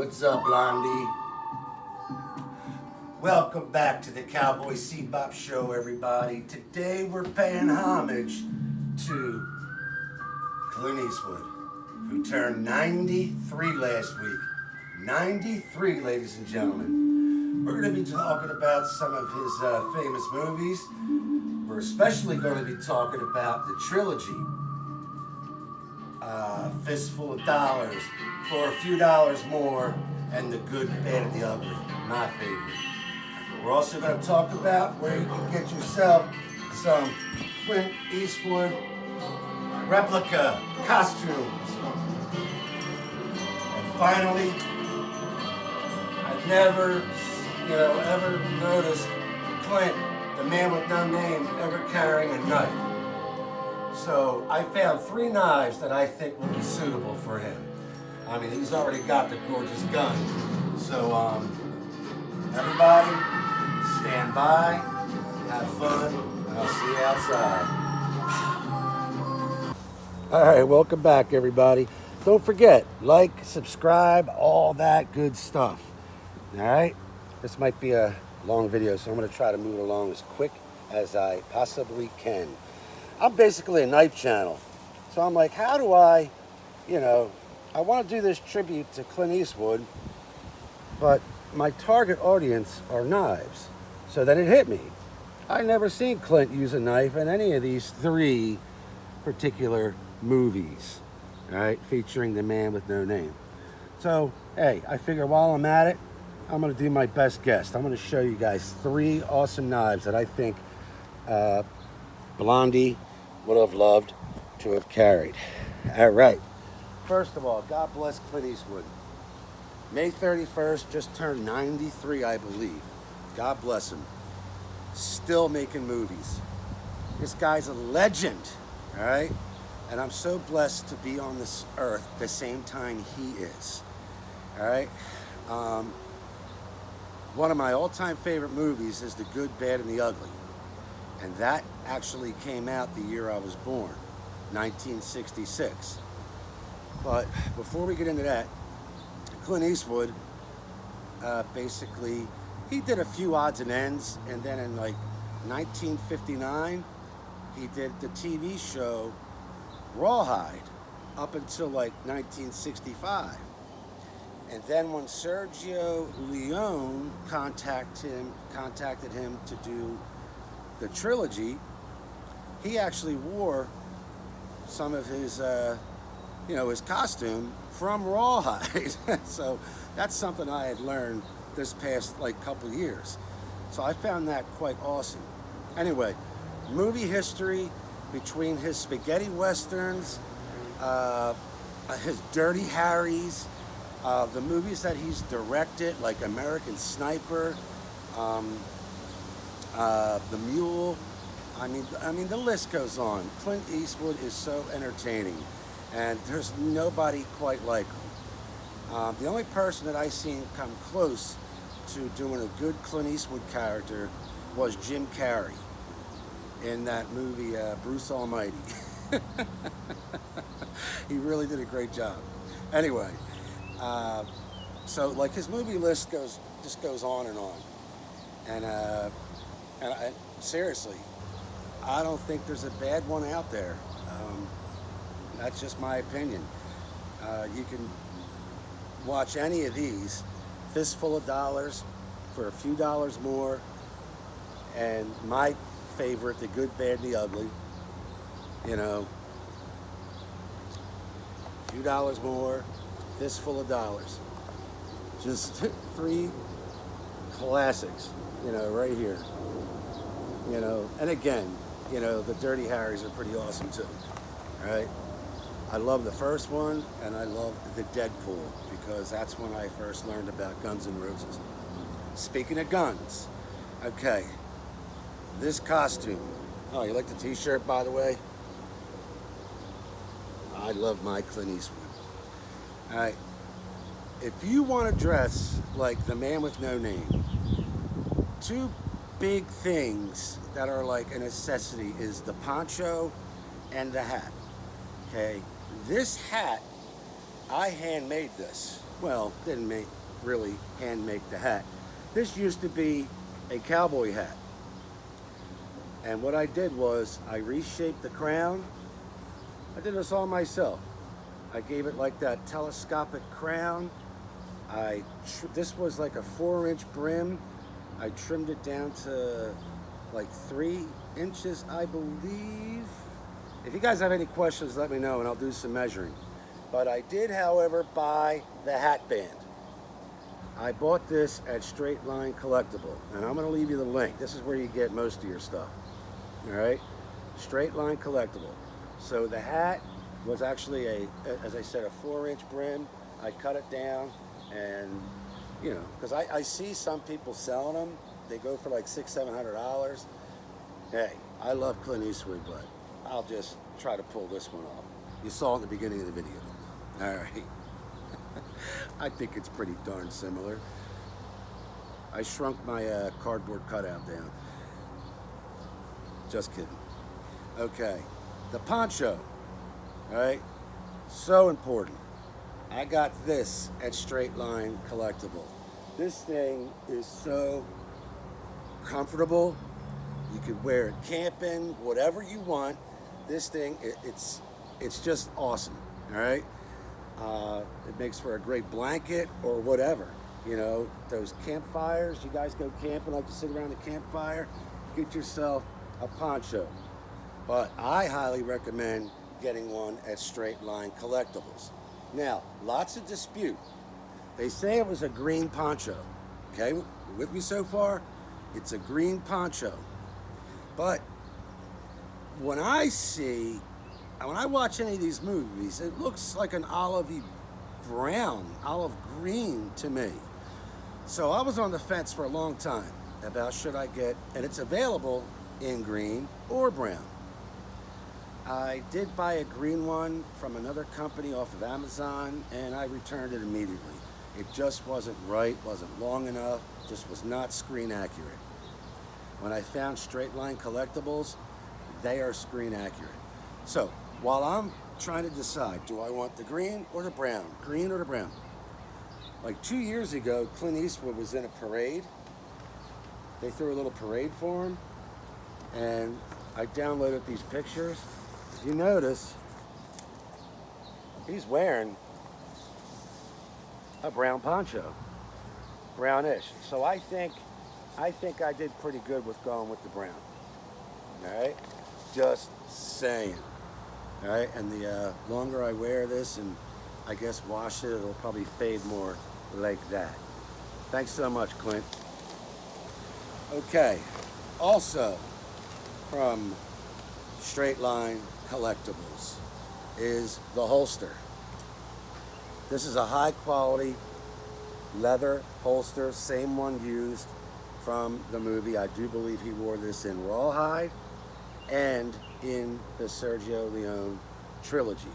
What's up, Blondie? Welcome back to the Cowboy Bebop Show, everybody. Today we're paying homage to Clint Eastwood, who turned 93 last week. 93, ladies and gentlemen. We're going to be talking about some of his famous movies. We're especially going to be talking about the trilogy, Fistful of Dollars, For a Few Dollars More, and The Good, Bad, and the Ugly, my favorite. We're also going to talk about where you can get yourself some Clint Eastwood replica costumes. And finally, I've never, ever noticed Clint, the man with no name, ever carrying a knife. So I found 3 knives that I think will be suitable for him. I mean, he's already got the gorgeous gun. So everybody, stand by, have fun, and I'll see you outside. All right, welcome back, everybody. Don't forget, like, subscribe, all that good stuff. All right? This might be a long video, so I'm going to try to move it along as quick as I possibly can. I'm basically a knife channel. So I'm like, how do I want to do this tribute to Clint Eastwood, but my target audience are knives. So then it hit me. I never seen Clint use a knife in any of these 3 particular movies, right, featuring the man with no name. So, hey, I figure while I'm at it, I'm going to do my best guess. I'm going to show you guys 3 awesome knives that I think Blondie would have loved to have carried. All right. First of all, God bless Clint Eastwood. May 31st, just turned 93, I believe. God bless him. Still making movies. This guy's a legend, all right? And I'm so blessed to be on this earth the same time he is, all right? One of my all-time favorite movies is The Good, Bad, and the Ugly. And that actually came out the year I was born, 1966. But before we get into that, Clint Eastwood, basically, he did a few odds and ends, and then in like 1959, he did the TV show Rawhide up until like 1965. And then when Sergio Leone contacted him to do the trilogy, he actually wore some of his, his costume from Rawhide. So that's something I had learned this past couple years. So I found that quite awesome. Anyway, movie history between his spaghetti westerns, his Dirty Harrys, the movies that he's directed, like American Sniper, The Mule. I mean, the list goes on. Clint Eastwood is so entertaining, and there's nobody quite like him. The only person that I seen come close to doing a good Clint Eastwood character was Jim Carrey in that movie, Bruce Almighty. He really did a great job. Anyway, so like his movie list just goes on and on. And seriously, I don't think there's a bad one out there. That's just my opinion. You can watch any of these, Fistful of Dollars, For a Few Dollars More, and my favorite, The Good, Bad, and the Ugly. A Few Dollars More, Fistful of Dollars. Just 3 classics, right here. And again, the Dirty Harrys are pretty awesome too, right? I love the first one, and I love the Deadpool, because that's when I first learned about Guns N' Roses. Speaking of guns, okay, this costume. Oh, you like the t-shirt, by the way? I love my Clint Eastwood. All right, if you want to dress like the man with no name, 2 big things that are like a necessity is the poncho and the hat. Okay, this hat, I handmade this. well, didn't make really hand make the hat. This used to be a cowboy hat. And what I did was I reshaped the crown. I did this all myself. I gave it like that telescopic crown. This was like a 4-inch brim. I trimmed it down to like 3 inches, I believe. If you guys have any questions, let me know and I'll do some measuring. But I did, however, buy the hat band. I bought this at Straight Line Collectible, and I'm going to leave you the link. This is where you get most of your stuff. All right, Straight Line Collectible. So the hat was actually as I said, a 4-inch brim. I cut it down, and you know, because I see some people selling them. They go for like $600-700. Hey, I love Clint Eastwood, but I'll just try to pull this one off. You saw it in the beginning of the video. All right. I think it's pretty darn similar. I shrunk my cardboard cutout down. Just kidding. Okay, the poncho, all right? So important. I got this at Straight Line Collectible. This thing is so comfortable. You could wear it camping, whatever you want. This thing, it's just awesome, all right? It makes for a great blanket or whatever. You know, those campfires, you guys go camping, like to sit around the campfire, get yourself a poncho. But I highly recommend getting one at Straight Line Collectibles. Now, lots of dispute. They say it was a green poncho. Okay, you with me so far? It's a green poncho. But when I watch any of these movies, it looks like an olivey brown, olive green to me. So I was on the fence for a long time about should I get, and it's available in green or brown. I did buy a green one from another company off of Amazon, and I returned it immediately. It just wasn't right, wasn't long enough, just was not screen accurate. When I found Straight Line Collectibles, they are screen accurate. So while I'm trying to decide, do I want the green or the brown? Green or the brown? Like 2 years ago, Clint Eastwood was in a parade. They threw a little parade for him, and I downloaded these pictures. If you notice, he's wearing a brown poncho, brownish. So I think I did pretty good with going with the brown. All right, just saying. All right, and the longer I wear this and I guess wash it, it'll probably fade more like that. Thanks so much, Clint. Okay, also from Straight Line Collectibles is the holster. This is a high quality leather holster, same one used from the movie. I do believe he wore this in Rawhide and in the Sergio Leone trilogy.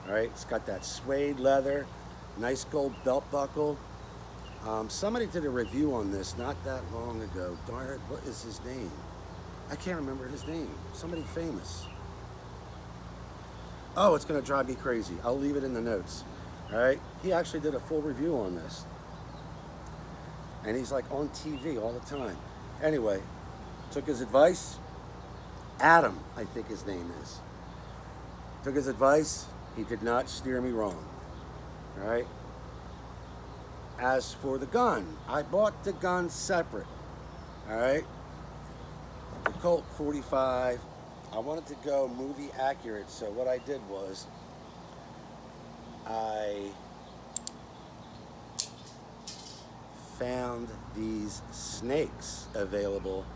All right, it's got that suede leather, nice gold belt buckle. Somebody did a review on this not that long ago. Darn it, what is his name? I can't remember his name. Somebody famous. Oh, it's gonna drive me crazy. I'll leave it in the notes. All right, he actually did a full review on this. And he's like on TV all the time. Anyway, took his advice. Adam, I think his name is. Took his advice. He did not steer me wrong. All right. As for the gun, I bought the gun separate. All right. The Colt 45. I wanted to go movie accurate, so what I did was I found these snakes available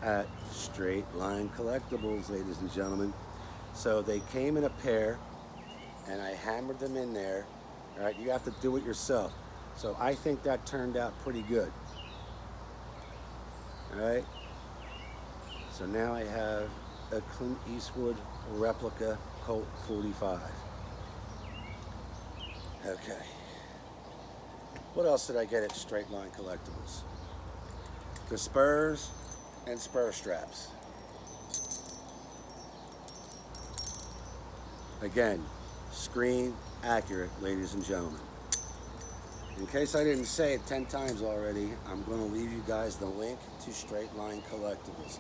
at Straight Line Collectibles, ladies and gentlemen. So they came in a pair, and I hammered them in there. All right, you have to do it yourself. So I think that turned out pretty good. All right. So now I have a Clint Eastwood replica Colt 45. Okay. What else did I get at Straight Line Collectibles? The spurs and spur straps. Again, screen accurate, ladies and gentlemen. In case I didn't say it 10 times already, I'm going to leave you guys the link to Straight Line Collectibles.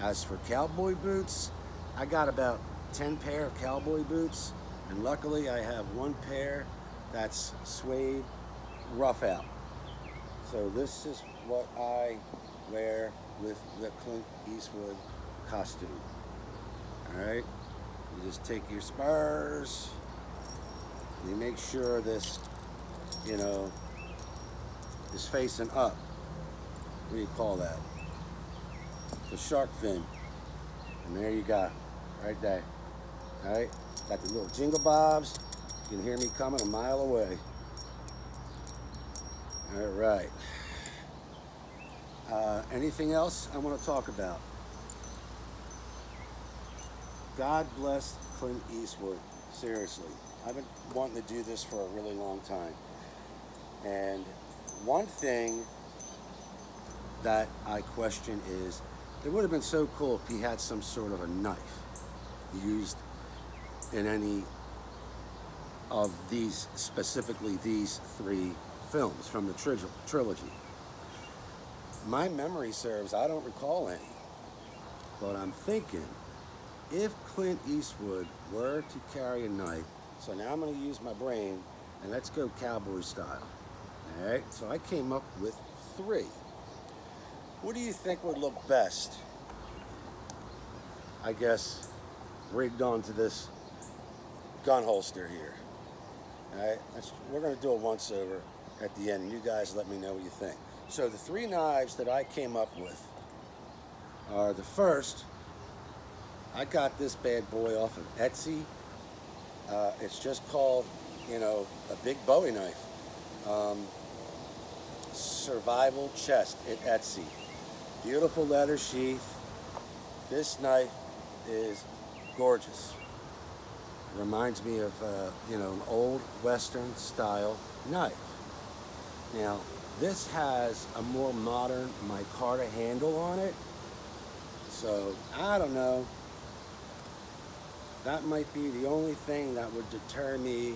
As for cowboy boots, I got about 10 pair of cowboy boots, and luckily I have one pair that's suede rough out. So this is what I wear with the Clint Eastwood costume. Alright, you just take your spurs, and you make sure this, is facing up. What do you call that? The shark fin. And there you go, right there. Alright, got the little jingle bobs. You can hear me coming a mile away. Alright. Anything else I want to talk about? God bless Clint Eastwood. Seriously. I've been wanting to do this for a really long time. And one thing that I question is, it would have been so cool if he had some sort of a knife used in any of these, specifically these 3 films from the trilogy. My memory serves, I don't recall any. But I'm thinking, if Clint Eastwood were to carry a knife, so now I'm going to use my brain, and let's go cowboy style. All right, so I came up with 3. What do you think would look best? I guess rigged onto this gun holster here. All right, we're going to do a once over at the end, and you guys let me know what you think. So the 3 knives that I came up with are, the first, I got this bad boy off of Etsy. It's just called, a big Bowie knife. Survival chest at Etsy. Beautiful leather sheath. This knife is gorgeous. It reminds me of, an old Western style knife. Now, this has a more modern micarta handle on it. So, I don't know. That might be the only thing that would deter me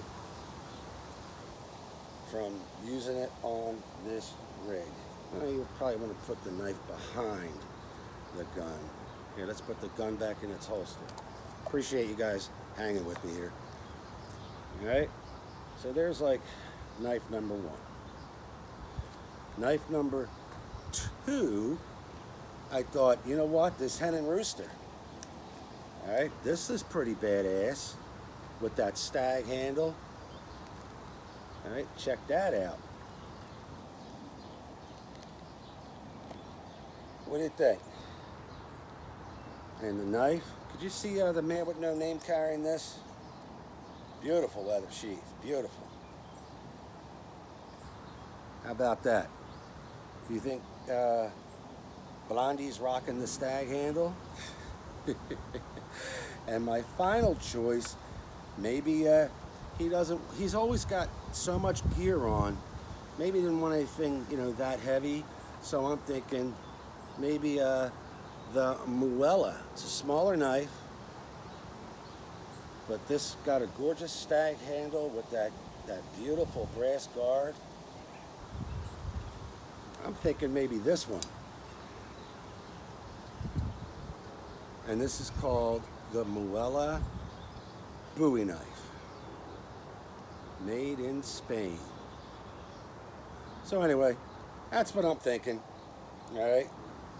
from using it on this rig. Well, you probably want to put the knife behind the gun. Here, let's put the gun back in its holster. Appreciate you guys hanging with me here. Alright, so there's like knife number 1. Knife number 2, I thought, you know what, this hen and rooster. Alright, this is pretty badass with that stag handle. Alright, check that out. What do you think? And the knife, could you see the man with no name carrying this? Beautiful leather sheath, beautiful. How about that? Do you think Blondie's rocking the stag handle? And my final choice, maybe he's always got so much gear on, maybe he didn't want anything, that heavy, so I'm thinking maybe the Muella. It's a smaller knife, but this got a gorgeous stag handle with that beautiful brass guard. I'm thinking maybe this one. And this is called the Muella Bowie knife. Made in Spain. So anyway, that's what I'm thinking. Alright?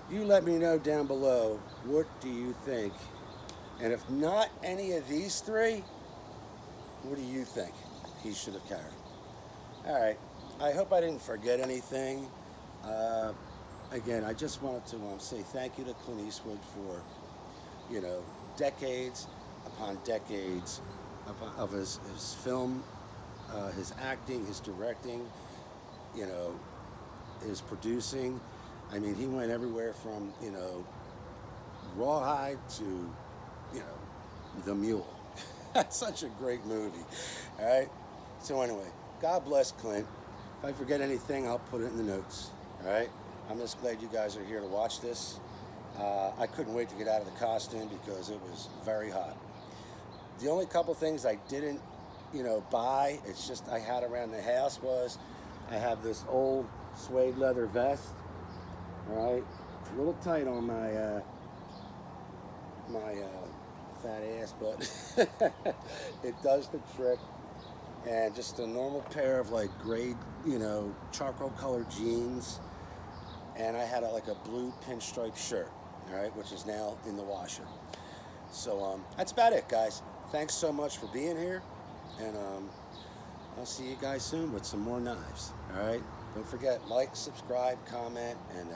You let me know down below, what do you think? And if not any of these 3, what do you think he should have carried? Alright, I hope I didn't forget anything. Again, I just wanted to say thank you to Clint Eastwood for, decades upon decades of his film, his acting, his directing, his producing. I mean, he went everywhere from, Rawhide to, The Mule. That's such a great movie. All right? So anyway, God bless Clint. If I forget anything, I'll put it in the notes. All right? I'm just glad you guys are here to watch this. I couldn't wait to get out of the costume because it was very hot. The only couple things I didn't, buy, it's just I had around the house was I have this old suede leather vest. All right, a little tight on my fat ass, but it does the trick. And just a normal pair of like gray, charcoal colored jeans. And I had like a blue pinstripe shirt, all right, which is now in the washer. So that's about it, guys. Thanks so much for being here, and I'll see you guys soon with some more knives. All right. Don't forget, like, subscribe, comment, and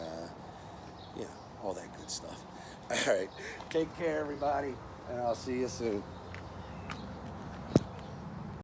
all that good stuff. All right. Take care, everybody, and I'll see you soon.